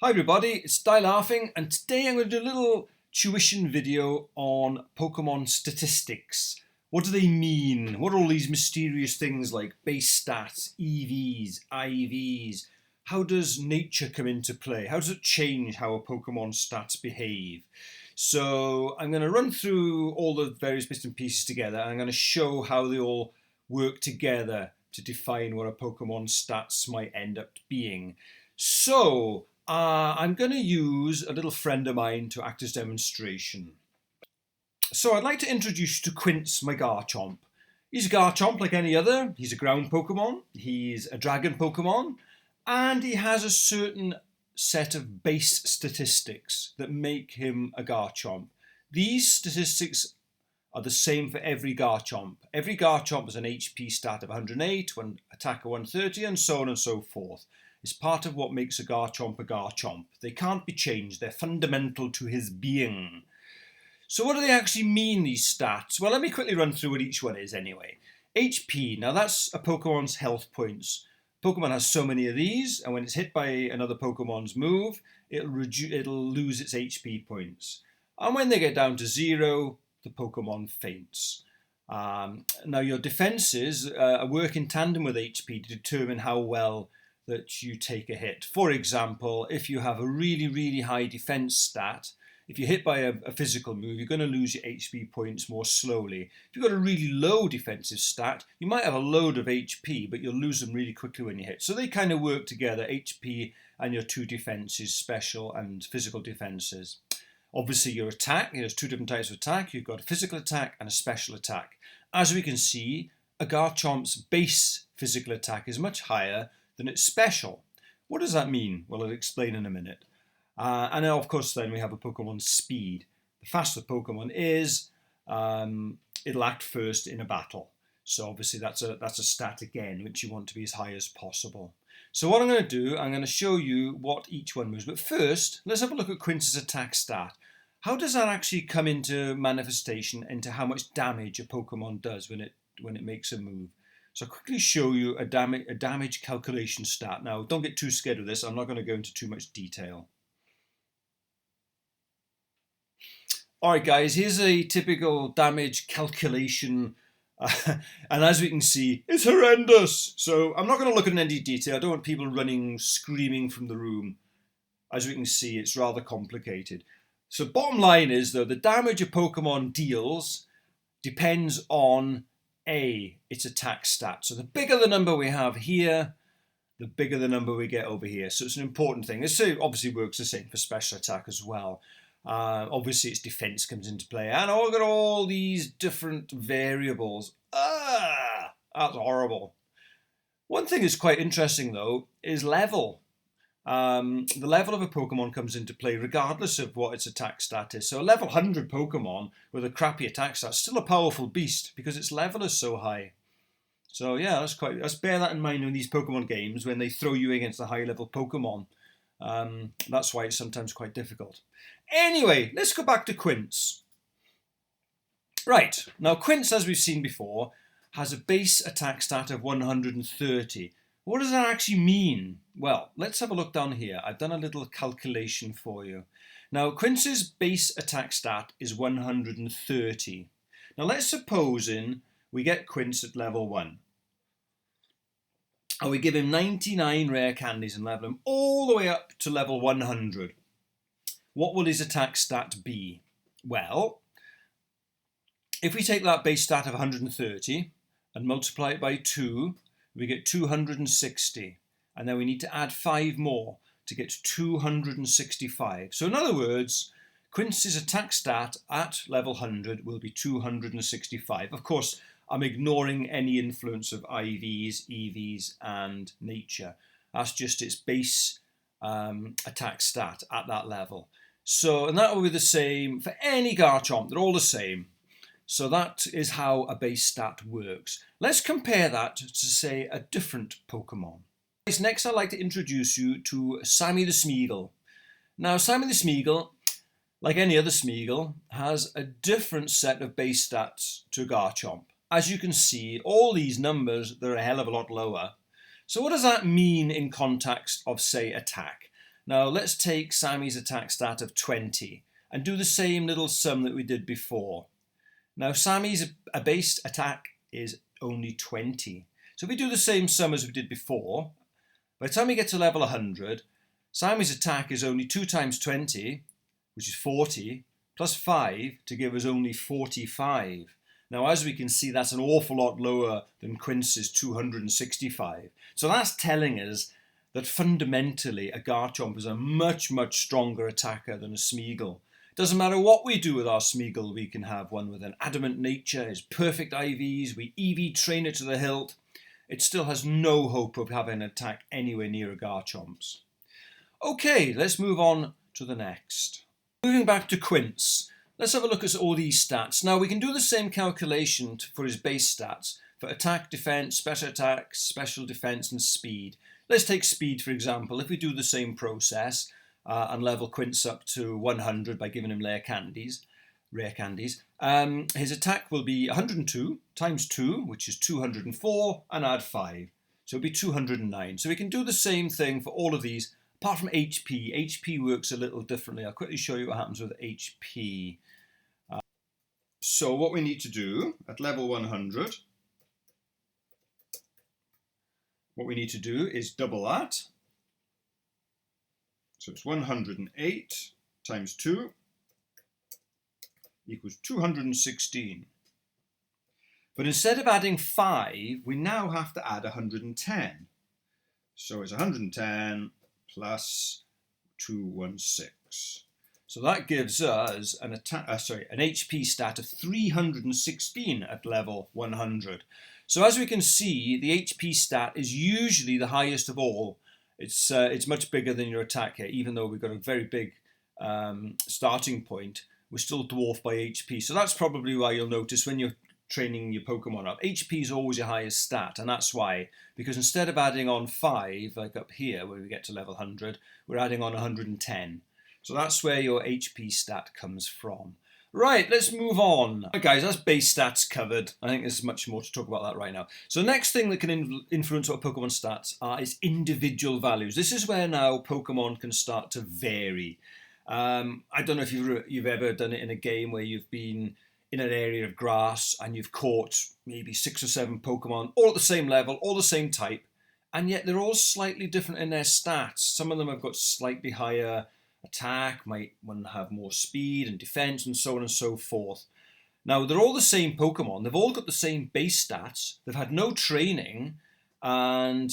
Hi everybody, it's Die Laughing, and today I'm going to do a little tuition video on Pokemon statistics. What do they mean? What are all these mysterious things like base stats, EVs, IVs? How does nature come into play? How does it change how a Pokemon stats behave? So I'm going to run through all the various bits and pieces together, and I'm going to show how they all work together to define what a Pokemon stats might end up being. So I'm going to use a little friend of mine to act as demonstration. So I'd like to introduce you to Quince, my Garchomp. He's a Garchomp like any other. He's a ground Pokemon, he's a dragon Pokemon, and he has a certain set of base statistics that make him a Garchomp. These statistics are the same for every Garchomp. Every Garchomp has an HP stat of 108, one attack of 130, and so on and so forth. It's part of what makes a Garchomp a Garchomp. They can't be changed. They're fundamental to his being. So what do they actually mean, these stats? Well, let me quickly run through what each one is anyway. HP, now that's a Pokemon's health points. Pokemon has so many of these, and when it's hit by another Pokemon's move, it'll lose its HP points. And when they get down to 0, the Pokemon faints. Now your defenses work in tandem with HP to determine how well that you take a hit. For example, if you have a really high defense stat, if you're hit by a physical move, you're going to lose your HP points more slowly. If you've got a really low defensive stat, you might have a load of HP, but you'll lose them really quickly when you hit. So they kind of work together, HP and your two defenses, special and physical defenses. Obviously your attack, there's two different types of attack. You've got a physical attack and a special attack. As we can see, a Garchomp's base physical attack is much higher than its special. What does that mean? Well, I'll explain in a minute. And then, of course, then we have a Pokemon's speed. The faster Pokemon is, it'll act first in a battle. So obviously that's a stat again, which you want to be as high as possible. So what I'm going to do, I'm going to show you what each one moves. But first, let's have a look at Quince's attack stat. How does that actually come into manifestation, into how much damage a Pokemon does when it makes a move? So I'll quickly show you a damage calculation stat. Now, don't get too scared of this. I'm not going to go into too much detail. All right, guys, here's a typical damage calculation. And as we can see, it's horrendous. So I'm not going to look at any detail. I don't want people running, screaming from the room. As we can see, it's rather complicated. So bottom line is, though, the damage a Pokemon deals depends on its attack stat. So the bigger the number we have here, the bigger the number we get over here. So it's an important thing. This obviously works the same for special attack as well. Obviously its defense comes into play. And look at all these different variables. That's horrible. One thing that's quite interesting, though, is level. The level of a Pokemon comes into play regardless of what its attack stat is. So a level 100 Pokemon with a crappy attack stat is still a powerful beast because its level is so high. So yeah, let's bear that in mind in these Pokemon games when they throw you against the high level Pokemon. That's why it's sometimes quite difficult. Anyway, let's go back to Quince. Right, now Quince, as we've seen before, has a base attack stat of 130. What does that actually mean? Well, let's have a look down here. I've done a little calculation for you. Now, Quince's base attack stat is 130. Now, let's suppose we get Quince at level 1. And we give him 99 rare candies and level him all the way up to level 100. What will his attack stat be? Well, if we take that base stat of 130 and multiply it by 2, we get 260, and then we need to add 5 more to get 265. So in other words, Quince's attack stat at level 100 will be 265. Of course, I'm ignoring any influence of IVs, EVs, and nature. That's just its base attack stat at that level. So, and that will be the same for any Garchomp. They're all the same. So that is how a base stat works. Let's compare that to, say, a different Pokemon. Next, I'd like to introduce you to Sammy the Smeagol. Now, Sammy the Smeagol, like any other Smeagol, has a different set of base stats to Garchomp. As you can see, all these numbers, they're a hell of a lot lower. So what does that mean in context of, say, attack? Now let's take Sammy's attack stat of 20 and do the same little sum that we did before. Now Sammy's base attack is only 20. So if we do the same sum as we did before, by the time we get to level 100, Sammy's attack is only 2 times 20, which is 40, plus 5 to give us only 45. Now, as we can see, that's an awful lot lower than Quince's 265. So that's telling us that fundamentally a Garchomp is a much, much stronger attacker than a Smeagol. Doesn't matter what we do with our Smeagol, we can have one with an adamant nature, his perfect IVs, we EV train it to the hilt. It still has no hope of having an attack anywhere near a Garchomp's. Okay, let's move on to the next. Moving back to Quince, let's have a look at all these stats. Now we can do the same calculation for his base stats for attack, defense, special attack, special defense and speed. Let's take speed for example. If we do the same process and level Quince up to 100 by giving him rare candies, his attack will be 102 times 2, which is 204, and add 5. So it'll be 209. So we can do the same thing for all of these, apart from HP. HP works a little differently. I'll quickly show you what happens with HP. So what we need to do at level 100, what we need to do is double that. So it's 108 times 2 equals 216. But instead of adding 5, we now have to add 110. So it's 110 plus 216. So that gives us an HP stat of 316 at level 100. So as we can see, the HP stat is usually the highest of all. It's much bigger than your attack here, even though we've got a very big starting point. We're still dwarfed by HP. So that's probably why you'll notice when you're training your Pokemon up, HP is always your highest stat, and that's why, because instead of adding on 5, like up here where we get to level 100, we're adding on 110. So that's where your HP stat comes from. Right, let's move on. Right, guys, that's base stats covered. I think there's much more to talk about that right now. So next thing that can influence what Pokemon stats are is individual values. This is where now Pokemon can start to vary. I don't know if you've ever done it in a game where you've been in an area of grass and you've caught maybe 6 or 7 Pokemon, all at the same level, all the same type, and yet they're all slightly different in their stats. Some of them have got slightly higher attack, might one have more speed and defense and so on and so forth. Now, they're all the same Pokemon. They've all got the same base stats. They've had no training, and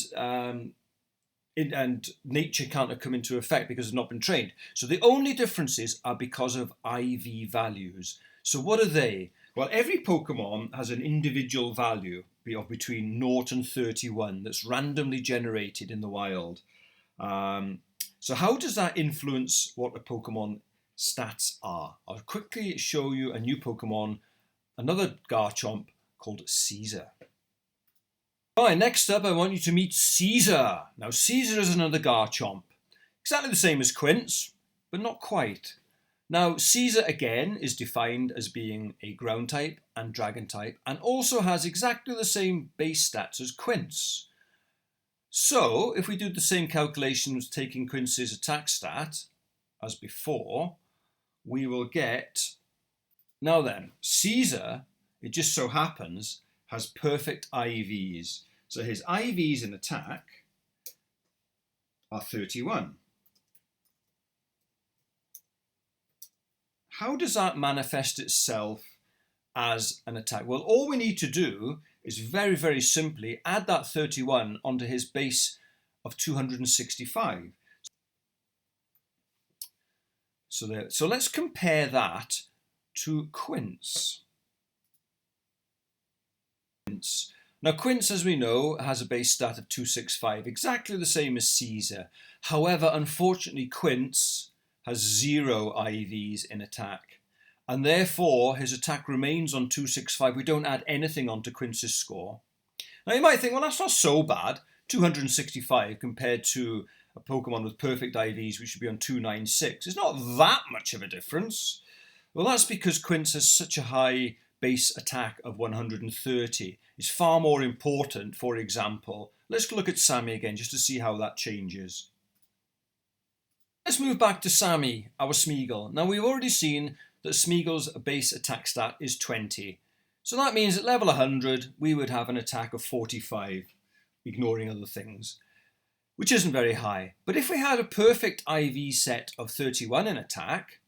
nature can't have come into effect because they've not been trained. So the only differences are because of IV values. So what are they? Well, every Pokemon has an individual value of between 0 and 31 that's randomly generated in the wild. So how does that influence what a Pokemon stats are? I'll quickly show you a new Pokemon, another Garchomp called Caesar. Alright, next up I want you to meet Caesar. Now Caesar is another Garchomp. Exactly the same as Quince, but not quite. Now Caesar again is defined as being a ground type and dragon type, and also has exactly the same base stats as Quince. So if we do the same calculations taking Quince's attack stat as before, we will get, now then, Caesar, it just so happens, has perfect IVs. So his IVs in attack are 31. How does that manifest itself as an attack? Well, all we need to do is very, very simply add that 31 onto his base of 265. So let's compare that to Quince. Now Quince, as we know, has a base stat of 265, exactly the same as Caesar. However, unfortunately, Quince has 0 IVs in attack, and therefore his attack remains on 265. We don't add anything onto Quince's score. Now you might think, well, that's not so bad, 265 compared to a Pokemon with perfect IVs, which should be on 296. It's not that much of a difference. Well, that's because Quince has such a high base attack of 130. It's far more important. For example, let's look at Sammy again just to see how that changes. Let's move back to Sammy, our Smeagol. Now we've already seen that Smeagol's base attack stat is 20. So that means at level 100 we would have an attack of 45, ignoring other things, which isn't very high. But if we had a perfect IV set of 31 in attack,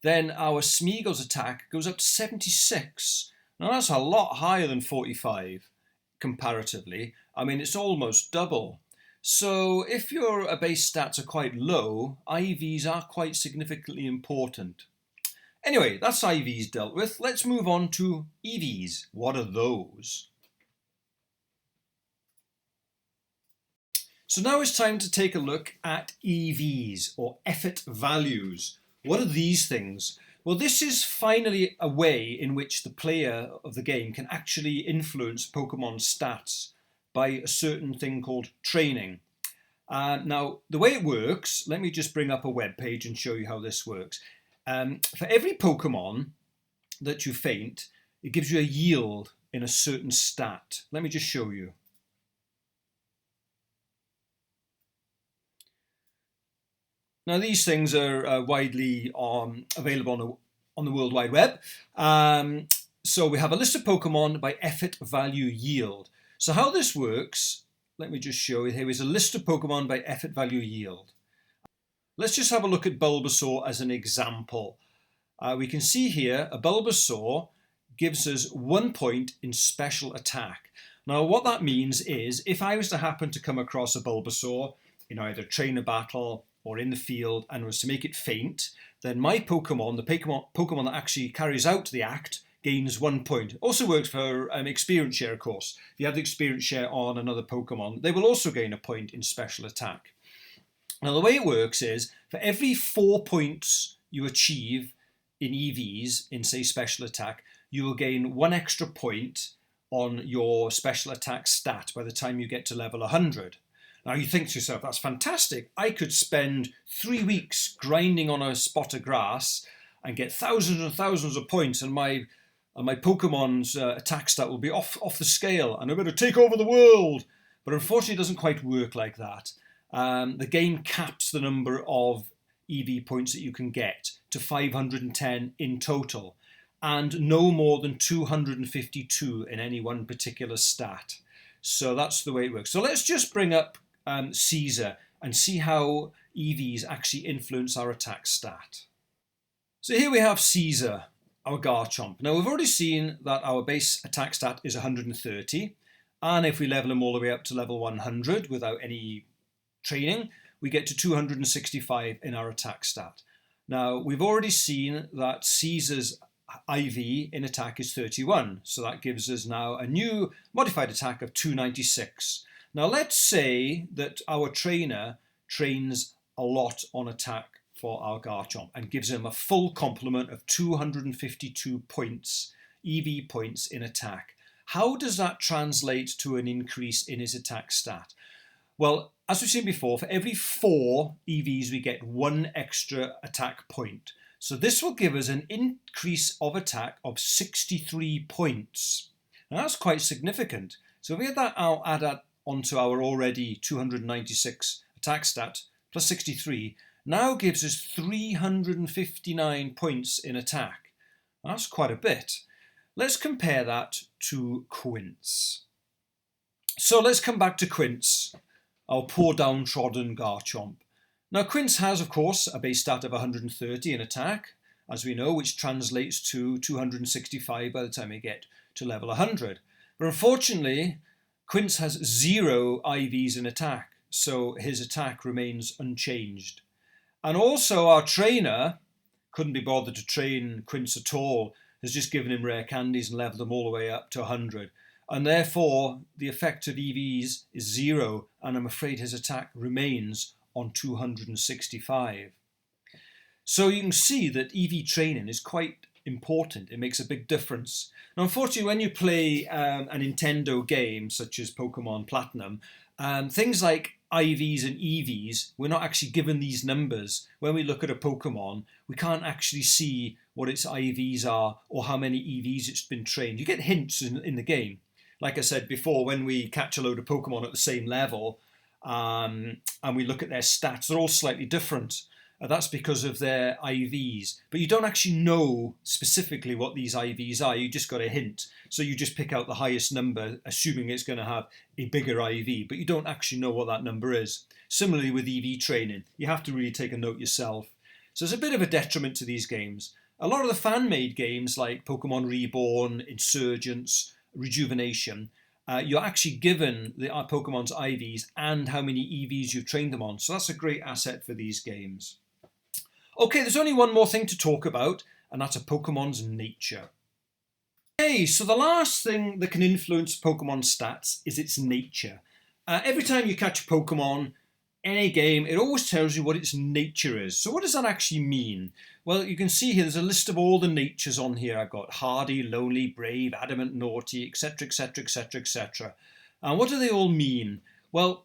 then our Smeagol's attack goes up to 76. Now that's a lot higher than 45 comparatively. I mean, it's almost double. So if your base stats are quite low, IVs are quite significantly important. Anyway, that's IVs dealt with. Let's move on to EVs. What are those? So now it's time to take a look at EVs, or effort values. What are these things? Well, this is finally a way in which the player of the game can actually influence Pokemon's stats by a certain thing called training. Now, the way it works, let me just bring up a web page and show you how this works. For every Pokemon that you faint, it gives you a yield in a certain stat. Let me just show you. Now, these things are widely available on the World Wide Web. So we have a list of Pokemon by effort value yield. So how this works, let me just show you. Here is a list of Pokemon by effort value yield. Let's just have a look at Bulbasaur as an example. We can see here a Bulbasaur gives us 1 point in special attack. Now what that means is if I was to happen to come across a Bulbasaur in either trainer battle or in the field and was to make it faint, then my Pokemon, the Pokemon that actually carries out the act, gains 1 point. Also works for experience share, of course. If you have the experience share on another Pokemon, they will also gain a point in special attack. Now the way it works is for every 4 points you achieve in EVs, in say special attack, you will gain 1 extra point on your special attack stat by the time you get to level 100. Now you think to yourself, that's fantastic. I could spend 3 weeks grinding on a spot of grass and get thousands and thousands of points, and my Pokemon's attack stat will be off the scale, and I'm going to take over the world. But unfortunately, it doesn't quite work like that. The game caps the number of EV points that you can get to 510 in total, and no more than 252 in any one particular stat. So that's the way it works. So let's just bring up Caesar and see how EVs actually influence our attack stat. So here we have Caesar, our Garchomp. Now we've already seen that our base attack stat is 130, and if we level him all the way up to level 100 without any training, we get to 265 in our attack stat. Now we've already seen that Caesar's IV in attack is 31, so that gives us now a new modified attack of 296. Now let's say that our trainer trains a lot on attack for our Garchomp and gives him a full complement of 252 points, EV points in attack. How does that translate to an increase in his attack stat? Well, as we've seen before, for every 4 EVs we get 1 extra attack point. So this will give us an increase of attack of 63 points. Now that's quite significant. So if we add that onto our already 296 attack stat plus 63, now gives us 359 points in attack. That's quite a bit. Let's compare that to Quince. So let's come back to Quince, our poor downtrodden Garchomp. Now Quince has, of course, a base stat of 130 in attack, as we know, which translates to 265 by the time we get to level 100. But unfortunately, Quince has 0 IVs in attack, so his attack remains unchanged. And also our trainer couldn't be bothered to train Quince at all, has just given him rare candies and leveled them all the way up to 100. And therefore, the effect of EVs is 0, and I'm afraid his attack remains on 265. So you can see that EV training is quite important. It makes a big difference. Now, unfortunately, when you play a Nintendo game such as Pokemon Platinum, things like IVs and EVs, we're not actually given these numbers. When we look at a Pokemon, we can't actually see what its IVs are or how many EVs it's been trained. You get hints in the game. Like I said before, when we catch a load of Pokemon at the same level and we look at their stats, they're all slightly different. That's because of their IVs. But you don't actually know specifically what these IVs are. You just got a hint. So you just pick out the highest number, assuming it's going to have a bigger IV. But you don't actually know what that number is. Similarly with EV training, you have to really take a note yourself. So it's a bit of a detriment to these games. A lot of the fan-made games like Pokemon Reborn, Insurgence, Rejuvenation, you're actually given the Pokemon's IVs and how many EVs you've trained them on. So that's a great asset for these games. Okay, there's only one more thing to talk about, and that's a Pokemon's nature. Okay, so the last thing that can influence Pokemon stats is its nature. Every time you catch a Pokemon, any game, it always tells you what its nature is. So what does that actually mean? Well, you can see here, there's a list of all the natures on here. I've got hardy, lonely, brave, adamant, naughty, etc., etc., etc., etc. And what do they all mean? Well,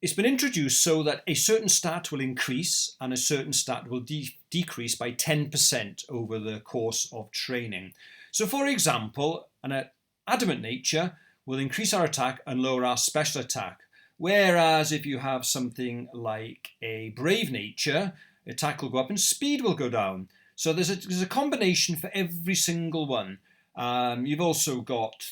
it's been introduced so that a certain stat will increase and a certain stat will decrease by 10% over the course of training. So for example, an adamant nature will increase our attack and lower our special attack. Whereas if you have something like a brave nature, attack will go up and speed will go down. So there's a combination for every single one. You've also got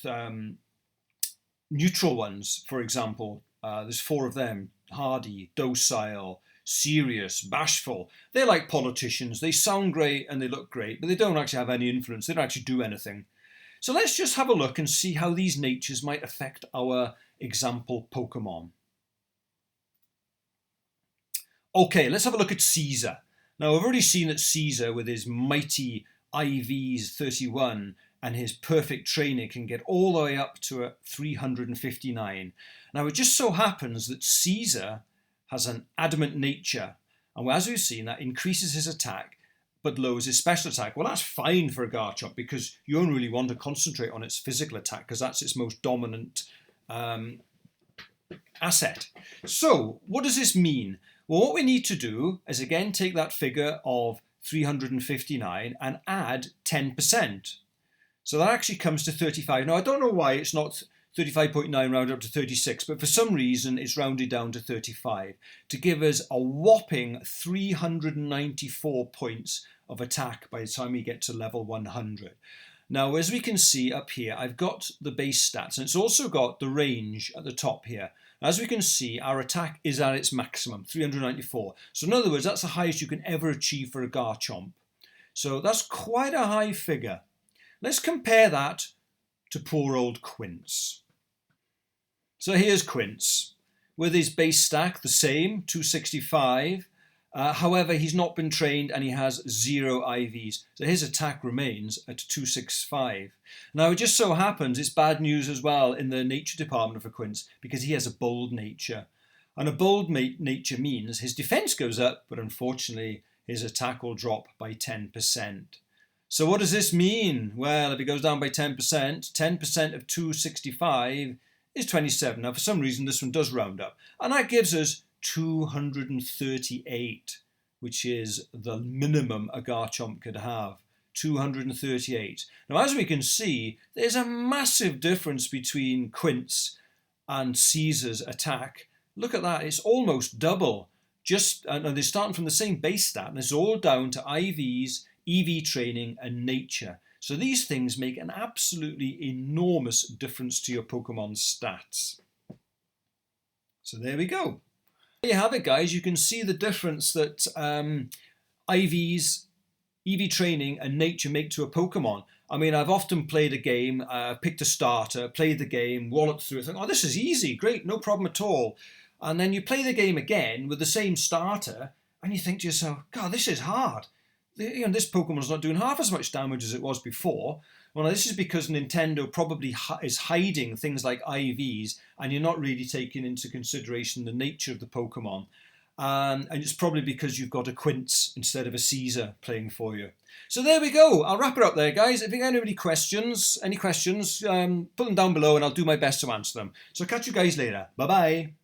neutral ones, for example. There's 4 of them: hardy, docile, serious, bashful. They're like politicians. They sound great and they look great, but they don't actually have any influence. They don't actually do anything. So let's just have a look and see how these natures might affect our example Pokemon. Okay, let's have a look at Caesar. Now, I've already seen that Caesar, with his mighty IVs 31 and his perfect training, can get all the way up to a 359. Now, it just so happens that Caesar has an adamant nature, and as we've seen, that increases his attack but lowers his special attack. Well, that's fine for a Garchomp because you only really want to concentrate on its physical attack because that's its most dominant asset. So, what does this mean? Well, what we need to do is again take that figure of 359 and add 10%. So that actually comes to 35. Now, I don't know why it's not 35.9 rounded up to 36, but for some reason it's rounded down to 35 to give us a whopping 394 points of attack by the time we get to level 100. Now, as we can see up here, I've got the base stats, and it's also got the range at the top here. As we can see, our attack is at its maximum, 394. So in other words, that's the highest you can ever achieve for a Garchomp. So that's quite a high figure. Let's compare that to poor old Quince. So here's Quince, with his base stack the same, 265. However, he's not been trained and he has 0 IVs. So his attack remains at 265. Now, it just so happens it's bad news as well in the nature department for Quince because he has a bold nature. And a bold nature means his defense goes up, but unfortunately his attack will drop by 10%. So what does this mean? Well, if it goes down by 10%, 10% of 265 is 27. Now, for some reason, this one does round up. And that gives us 238, which is the minimum a Garchomp could have. 238. Now, as we can see, there's a massive difference between Quince and Caesar's attack. Look at that. It's almost double. And they're starting from the same base stat, and it's all down to IVs, EV training, and nature. So these things make an absolutely enormous difference to your Pokemon's stats. So there we go. There you have it, guys. You can see the difference that IVs, EV training, and nature make to a Pokemon. I mean, I've often played a game, picked a starter, played the game, walloped through it, think, oh, this is easy, great, no problem at all. And then you play the game again with the same starter, and you think to yourself, God, this is hard. This Pokemon's not doing half as much damage as it was before. Well, this is because Nintendo probably is hiding things like IVs, and you're not really taking into consideration the nature of the Pokemon. And it's probably because you've got a Quince instead of a Caesar playing for you. So there we go. I'll wrap it up there, guys. If you have any questions, put them down below and I'll do my best to answer them. So catch you guys later. Bye-bye.